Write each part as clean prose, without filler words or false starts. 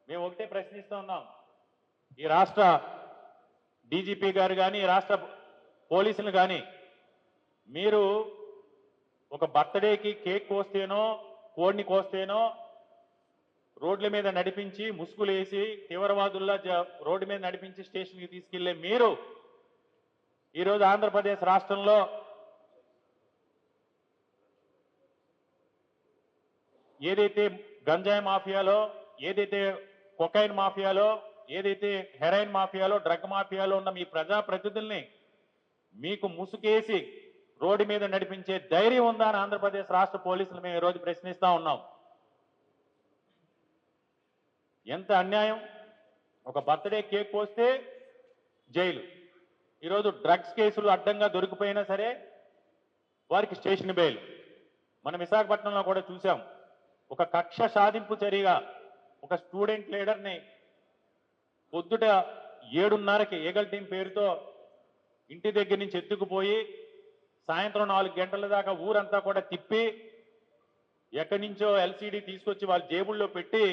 మేము ఒకటే ప్రశ్నిస్తూ ఉన్నాం. ఈ రాష్ట్ర డీజీపీ గారు కానీ, ఈ రాష్ట్ర పోలీసులు కానీ, మీరు ఒక బర్త్డేకి కేక్ కోస్తేనో కోడిని కోస్తేనో రోడ్ల మీద నడిపించి ముసుగులేసి తీవ్రవాదుల్లా రోడ్డు మీద నడిపించి స్టేషన్కి తీసుకెళ్లే మీరు ఈరోజు ఆంధ్రప్రదేశ్ రాష్ట్రంలో ఏదైతే గంజాయి మాఫియాలో, ఏదైతే కొకైన్ మాఫియాలో, ఏదైతే హెరాయిన్ మాఫియాలో, డ్రగ్ మాఫియాలో ఉన్న మీ ప్రజాప్రతినిధుల్ని మీకు ముసుగేసి రోడ్డు మీద నడిపించే ధైర్యం ఉందా అని ఆంధ్రప్రదేశ్ రాష్ట్ర పోలీసులు మేము ఈరోజు ప్రశ్నిస్తా ఉన్నాం. ఎంత అన్యాయం! ఒక బర్త్డే కేక్ కోస్తే జైలు. ఈరోజు డ్రగ్స్ కేసులు అడ్డంగా దొరికిపోయినా సరే వారికి స్టేషన్ బెయిల్. మనం విశాఖపట్నంలో కూడా చూసాం. ఒక కక్ష సాధింపు చర్యగా ఒక స్టూడెంట్ లీడర్ని పొద్దుట 7:30కి ఏగల్ టీం పేరుతో ఇంటి దగ్గర నుంచి ఎత్తుకుపోయి సాయంత్రం 4 గంటల దాకా ఊరంతా కూడా తిప్పి ఎక్కడి నుంచో ఎల్సీడీ తీసుకొచ్చి వాళ్ళ జేబుల్లో పెట్టి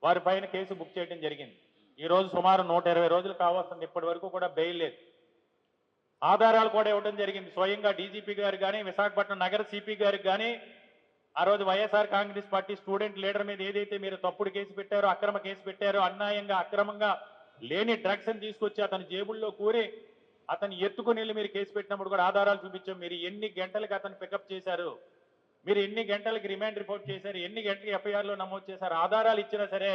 వారి పైన కేసు బుక్ చేయడం జరిగింది. ఈరోజు సుమారు 120 రోజులు కావస్తుంది. ఇప్పటి వరకు కూడా బెయిల్ లేదు. ఆధారాలు కూడా ఇవ్వడం జరిగింది. స్వయంగా డీజీపీ గారు కానీ, విశాఖపట్నం నగర సిపి గారికి కానీ ఆ రోజు YSR Congress party student leader మీద ఏదైతే మీరు తప్పుడు కేసు పెట్టారో, అక్రమ కేసు పెట్టారో, అన్యాయంగా అక్రమంగా లేని డ్రగ్స్ ని తీసుకొచ్చి అతని జేబుల్లో కూరి అతను ఎత్తుకుని వెళ్ళి మీరు కేసు పెట్టినప్పుడు కూడా ఆధారాలు చూపించాం. మీరు ఎన్ని గంటలకు అతను పికప్ చేశారు, మీరు ఎన్ని గంటలకి రిమాండ్ రిపోర్ట్ చేశారు, ఎన్ని గంటలకి ఎఫ్ఐఆర్లో నమోదు చేశారు, ఆధారాలు ఇచ్చినా సరే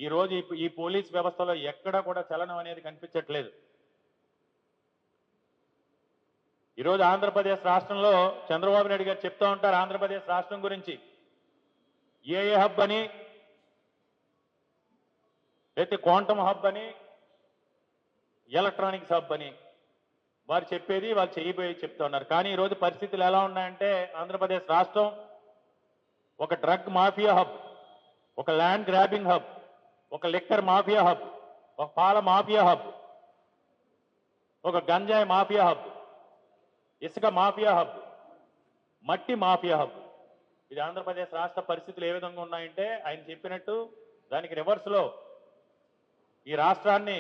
ఈ రోజు ఈ పోలీస్ వ్యవస్థలో ఎక్కడా కూడా చలనం అనేది కనిపించట్లేదు. ఈరోజు ఆంధ్రప్రదేశ్ రాష్ట్రంలో చంద్రబాబు నాయుడు గారు చెప్తూ ఉంటారు ఆంధ్రప్రదేశ్ రాష్ట్రం గురించి. ఏఏ హబ్ అని, లేకపోతే క్వాంటమ్ హబ్ అని, ఎలక్ట్రానిక్స్ హబ్ అని వారు చెప్పేది వాళ్ళు చేయబోయేది చెప్తా ఉన్నారు. కానీ ఈరోజు పరిస్థితులు ఎలా ఉన్నాయంటే ఆంధ్రప్రదేశ్ రాష్ట్రం ఒక డ్రగ్ మాఫియా హబ్, ఒక ల్యాండ్ గ్రాబింగ్ హబ్, ఒక లిక్కర్ మాఫియా హబ్, ఒక పాల మాఫియా హబ్, ఒక గంజాయి మాఫియా హబ్, ఇసుక మాఫియా హబ్, మట్టి మాఫియా హబ్. ఇది ఆంధ్రప్రదేశ్ రాష్ట్ర పరిస్థితులు ఏ విధంగా ఉన్నాయంటే ఆయన చెప్పినట్టు దానికి రివర్స్లో ఈ రాష్ట్రాన్ని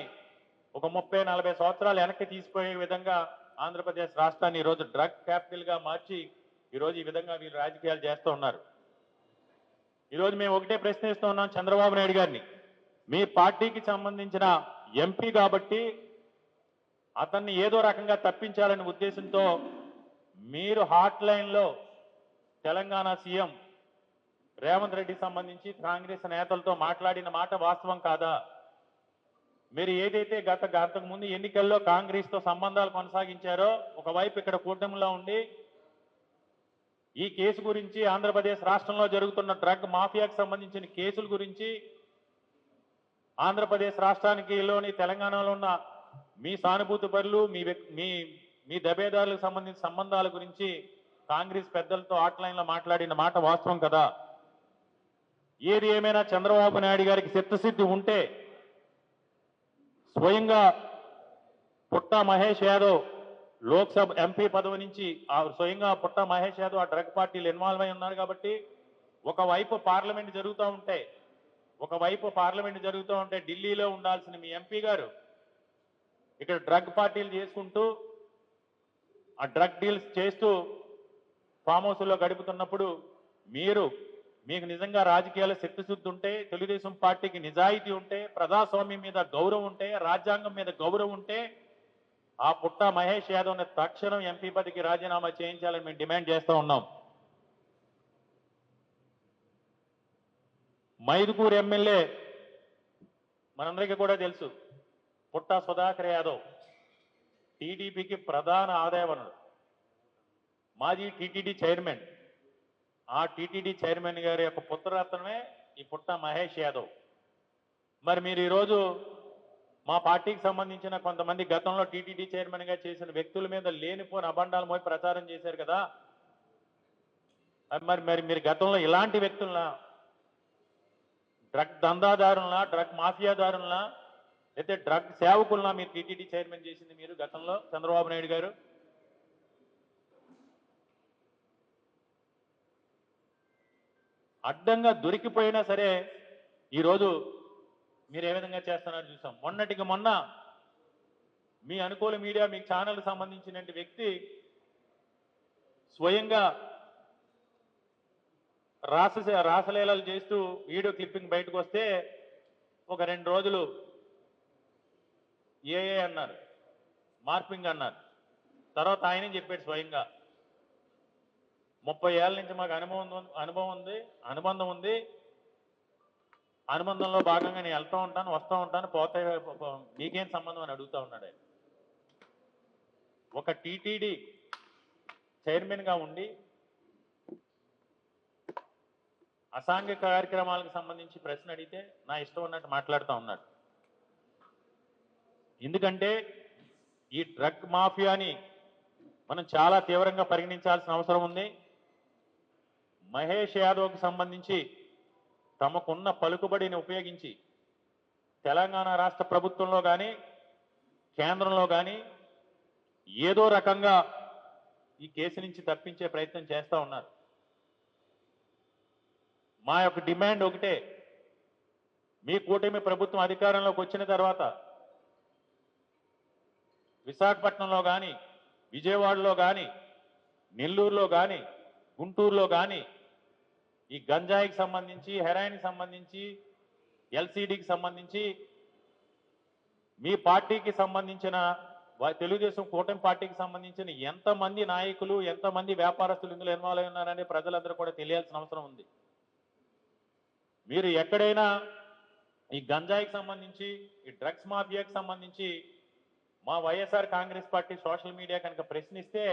ఒక 30-40 సంవత్సరాలు వెనక్కి తీసిపోయే విధంగా ఆంధ్రప్రదేశ్ రాష్ట్రాన్ని ఈరోజు డ్రగ్ క్యాపిటల్గా మార్చి ఈరోజు ఈ విధంగా వీళ్ళు రాజకీయాలు చేస్తూ ఉన్నారు. ఈరోజు మేము ఒకటే ప్రశ్నిస్తూ ఉన్నాం చంద్రబాబు నాయుడు గారిని. మీ పార్టీకి సంబంధించిన ఎంపీ కాబట్టి అతన్ని ఏదో రకంగా తప్పించాలనే ఉద్దేశంతో మీరు హాట్ లైన్లో తెలంగాణ సీఎం రేవంత్ రెడ్డికి సంబంధించి కాంగ్రెస్ నేతలతో మాట్లాడిన మాట వాస్తవం కాదా? మీరు ఏదైతే గతకు ముందు ఎన్నికల్లో కాంగ్రెస్తో సంబంధాలు కొనసాగించారో, ఒకవైపు ఇక్కడ కూటమిలో ఉండి ఈ కేసు గురించి ఆంధ్రప్రదేశ్ రాష్ట్రంలో జరుగుతున్న డ్రగ్ మాఫియాకు సంబంధించిన కేసుల గురించి ఆంధ్రప్రదేశ్ రాష్ట్రానికి లోని తెలంగాణలో ఉన్న మీ సానుభూతి పరులు, మీ దబేదారులకు సంబంధించిన సంబంధాల గురించి కాంగ్రెస్ పెద్దలతో ఆట్లైన్లో మాట్లాడిన మాట వాస్తవం కదా? ఏది ఏమైనా చంద్రబాబు నాయుడు గారికి చిత్తశుద్ధి ఉంటే స్వయంగా పుట్టా మహేష్ యాదవ్ లోక్సభ ఎంపీ పదవి నుంచి స్వయంగా పుట్టా మహేష్ యాదవ్ ఆ డ్రగ్ పార్టీలు ఇన్వాల్వ్ అయి ఉన్నారు కాబట్టి ఒకవైపు పార్లమెంట్ జరుగుతూ ఉంటే ఢిల్లీలో ఉండాల్సిన మీ ఎంపీ గారు ఇక్కడ డ్రగ్ పార్టీలు చేసుకుంటూ ఆ డ్రగ్ డీల్స్ చేస్తూ ఫామ్ హౌస్లో గడుపుతున్నప్పుడు మీకు నిజంగా రాజకీయాల శక్తిశుద్ధి ఉంటే, తెలుగుదేశం పార్టీకి నిజాయితీ ఉంటే, ప్రజాస్వామ్యం మీద గౌరవం ఉంటే, రాజ్యాంగం మీద గౌరవం ఉంటే ఆ పుట్టా మహేష్ యాదవ్ని తక్షణం ఎంపీ పదవికి రాజీనామా చేయించాలని మేము డిమాండ్ చేస్తూ ఉన్నాం. మైదుకూరు ఎమ్మెల్యే మనందరికీ కూడా తెలుసు, పుట్టా సుధాకర్ యాదవ్ టీడీపీకి ప్రధాన ఆదాయ వనరు, మాజీ టీటీడీ చైర్మన్. ఆ టీటీడీ చైర్మన్ గారి యొక్క పుత్రరత్నమే ఈ పుట్టా మహేష్ యాదవ్. మరి మీరు ఈరోజు మా పార్టీకి సంబంధించిన కొంతమంది గతంలో టీటీడీ చైర్మన్గా చేసిన వ్యక్తుల మీద లేనిపోని అబండాలు మోయి ప్రచారం చేశారు కదా. మరి మీరు గతంలో ఇలాంటి వ్యక్తులనా, డ్రగ్ దందాదారులనా, డ్రగ్ మాఫియాదారులనా, అయితే డ్రగ్ సేవకులనా మీరు టీటీడీ చైర్మన్ చేసింది మీరు గతంలో చంద్రబాబు నాయుడు గారు? అడ్డంగా దొరికిపోయినా సరే ఈరోజు మీరు ఏ విధంగా చేస్తున్నారో చూసాం. మొన్నటికి మొన్న మీ అనుకూల మీడియా మీ ఛానల్కి సంబంధించిన వ్యక్తి స్వయంగా రాసలీలలు చేస్తూ వీడియో క్లిప్పింగ్ బయటకు వస్తే ఒక 2 రోజులు ఏఏ అన్నారు, మార్పింగ్ అన్నారు. తర్వాత ఆయనే చెప్పాడు స్వయంగా 30 ఏళ్ళ నుంచి మాకు అనుబంధం ఉంది. అనుబంధంలో భాగంగా నేను వెళ్తూ ఉంటాను, వస్తూ ఉంటాను, పోతే నీకేం సంబంధం అని అడుగుతా ఉన్నాడు ఆయన. ఒక టీటీడీ చైర్మన్గా ఉండి అసాంఘిక కార్యక్రమాలకు సంబంధించి ప్రశ్న అడిగితే నా ఇష్టం ఉన్నట్టు మాట్లాడుతూ ఉన్నాడు. ఎందుకంటే ఈ డ్రగ్ మాఫియాని మనం చాలా తీవ్రంగా పరిగణించాల్సిన అవసరం ఉంది. మహేష్ యాదవ్కి సంబంధించి తమకున్న పలుకుబడిని ఉపయోగించి తెలంగాణ రాష్ట్ర ప్రభుత్వంలో కానీ కేంద్రంలో కానీ ఏదో రకంగా ఈ కేసు నుంచి తప్పించే ప్రయత్నం చేస్తూ ఉన్నారు. మా యొక్క డిమాండ్ ఒకటే, మీ కూటమి ప్రభుత్వం అధికారంలోకి వచ్చిన తర్వాత విశాఖపట్నంలో కానీ, విజయవాడలో కానీ, నెల్లూరులో కానీ, గుంటూరులో కానీ ఈ గంజాయికి సంబంధించి, హెరాయిన్కి సంబంధించి, ఎల్సీడీకి సంబంధించి మీ పార్టీకి సంబంధించిన తెలుగుదేశం కూటమి పార్టీకి సంబంధించిన ఎంతమంది నాయకులు, ఎంతమంది వ్యాపారస్తులు ఇందులో ఇన్వాల్వ్ అయి ఉన్నారని ప్రజలందరూ కూడా తెలియాల్సిన అవసరం ఉంది. మీరు ఎక్కడైనా ఈ గంజాయికి సంబంధించి, ఈ డ్రగ్స్ మాఫియాకి సంబంధించి మా YSR Congress party social media కనుక ప్రశ్నిస్తే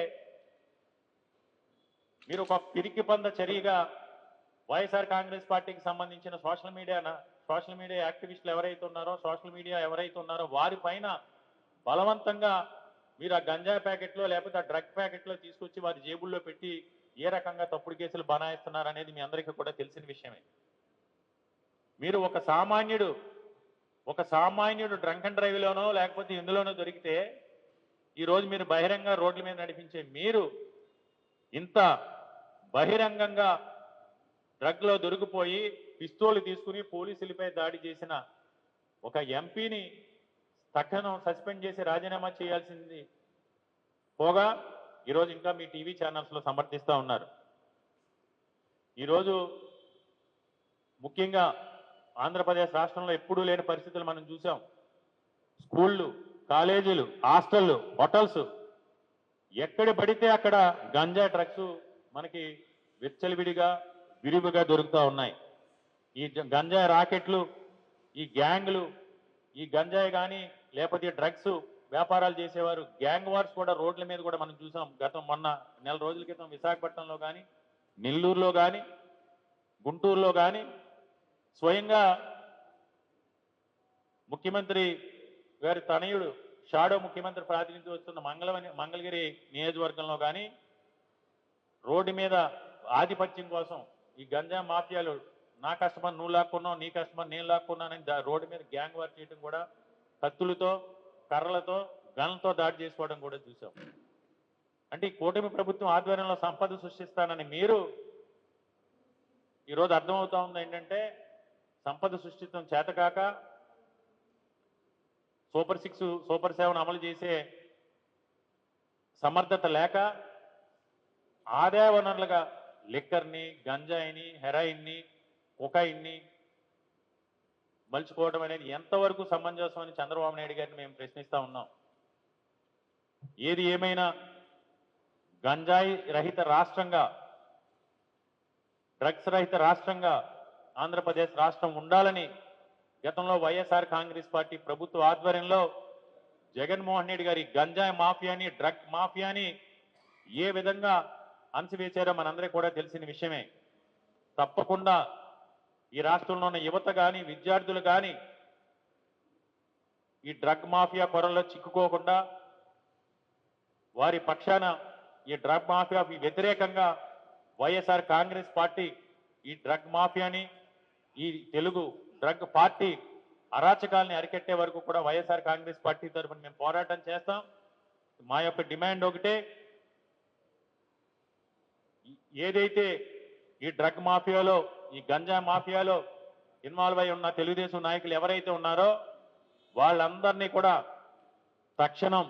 మీరు ఒక పిరికి పంద చర్యగా వైఎస్ఆర్ కాంగ్రెస్ పార్టీకి సంబంధించిన సోషల్ మీడియా యాక్టివిస్టులు ఎవరైతే ఉన్నారో, సోషల్ మీడియా ఎవరైతే ఉన్నారో వారి పైన బలవంతంగా మీరు ఆ గంజాయి ప్యాకెట్లో లేకపోతే ఆ డ్రగ్ ప్యాకెట్లో తీసుకొచ్చి వారి జేబుల్లో పెట్టి ఏ రకంగా తప్పుడు కేసులు బనాయిస్తున్నారు అనేది మీ అందరికీ కూడా తెలిసిన విషయమే. మీరు ఒక సామాన్యుడు డ్రంక్ అండ్ డ్రైవ్లోనో లేకపోతే ఇందులోనో దొరికితే ఈరోజు మీరు బహిరంగ రోడ్ల మీద నడిపించే మీరు ఇంత బహిరంగంగా డ్రగ్లో దొరికిపోయి పిస్తోలు తీసుకుని పోలీసులపై దాడి చేసిన ఒక ఎంపీని తక్షణం సస్పెండ్ చేసి రాజీనామా చేయాల్సింది పోగా ఈరోజు ఇంకా మీ టీవీ ఛానల్స్లో సమర్థిస్తూ ఉన్నారు. ఈరోజు ముఖ్యంగా ఆంధ్రప్రదేశ్ రాష్ట్రంలో ఎప్పుడూ లేని పరిస్థితులు మనం చూసాం. స్కూళ్ళు, కాలేజీలు, హాస్టళ్ళు, హోటల్స్ ఎక్కడ పడితే అక్కడ గంజా డ్రగ్స్ మనకి విచ్చలవిడిగా విరివిగా దొరుకుతూ ఉన్నాయి. ఈ గంజాయి రాకెట్లు, ఈ గ్యాంగులు, ఈ గంజాయి కానీ లేకపోతే డ్రగ్స్ వ్యాపారాలు చేసేవారు గ్యాంగ్ వార్స్ కూడా రోడ్ల మీద కూడా మనం చూసాం. మొన్న నెల రోజుల క్రితం విశాఖపట్నంలో కానీ, నెల్లూరులో కానీ, గుంటూరులో కానీ స్వయంగా ముఖ్యమంత్రి గారి తనయుడు షాడో ముఖ్యమంత్రి ప్రాతినిధ్యం వస్తున్న మంగళగిరి నియోజకవర్గంలో కానీ రోడ్డు మీద ఆధిపత్యం కోసం ఈ గంజా మాఫియాలు నా కస్టమర్ నువ్వు లాక్కున్నావు, నీ కస్టమర్ నేను లాక్కున్నానని రోడ్డు మీద గ్యాంగ్ వార్ చేయడం కూడా, కత్తులతో, కర్రలతో, గన్లతో దాడి చేసుకోవడం కూడా చూసాం. అంటే ఈ కూటమి ప్రభుత్వం ఆధ్వర్యంలో సంపద సృష్టిస్తానని మీరు ఈరోజు అర్థమవుతా ఉంది ఏంటంటే సంపద సృష్టించడం చేతకాక సూపర్ 6, సూపర్ 7 అమలు చేసే సమర్థత లేక ఆదాయ వనరులుగా లిక్కర్ని, గంజాయిని, హెరాయిన్ని, కొకాయిన్ని మలుచుకోవడం అనేది ఎంతవరకు సమంజసం అని చంద్రబాబు నాయుడు గారిని మేము ప్రశ్నిస్తూ ఉన్నాం. ఏది ఏమైనా గంజాయి రహిత రాష్ట్రంగా, డ్రగ్స్ రహిత రాష్ట్రంగా ఆంధ్రప్రదేశ్ రాష్ట్రం ఉండాలని గతంలో వైఎస్ఆర్ కాంగ్రెస్ పార్టీ ప్రభుత్వ ఆధ్వర్యంలో జగన్మోహన్ రెడ్డి గారి గంజాయి మాఫియాని, డ్రగ్ మాఫియాని ఏ విధంగా అణచివేశారో మనందరికీ కూడా తెలిసిన విషయమే. తప్పకుండా ఈ రాష్ట్రంలో ఉన్న యువత కానీ, విద్యార్థులు కానీ ఈ డ్రగ్ మాఫియా పొరల్లో చిక్కుకోకుండా వారి పక్షాన ఈ డ్రగ్ మాఫియా వ్యతిరేకంగా వైఎస్ఆర్ కాంగ్రెస్ పార్టీ ఈ డ్రగ్ మాఫియాని, ఈ తెలుగు డ్రగ్ పార్టీ అరాచకాలని అరికట్టే వరకు కూడా వైఎస్ఆర్ కాంగ్రెస్ పార్టీ తరఫున మేము పోరాటం చేస్తాం. మా యొక్క డిమాండ్ ఒకటే, ఏదైతే ఈ డ్రగ్ మాఫియాలో, ఈ గంజా మాఫియాలో ఇన్వాల్వ్ అయి ఉన్న తెలుగుదేశం నాయకులు ఎవరైతే ఉన్నారో వాళ్ళందరినీ కూడా తక్షణం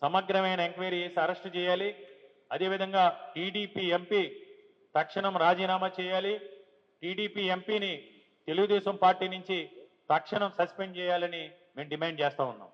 సమగ్రమైన ఎంక్వైరీ చేసి అరెస్ట్ చేయాలి. అదేవిధంగా టీడీపీ ఎంపీ తక్షణం రాజీనామా చేయాలి. టీడీపీ ఎంపీని తెలుగుదేశం పార్టీ నుంచి తక్షణం సస్పెండ్ చేయాలని మేము డిమాండ్ చేస్తా ఉన్నాం.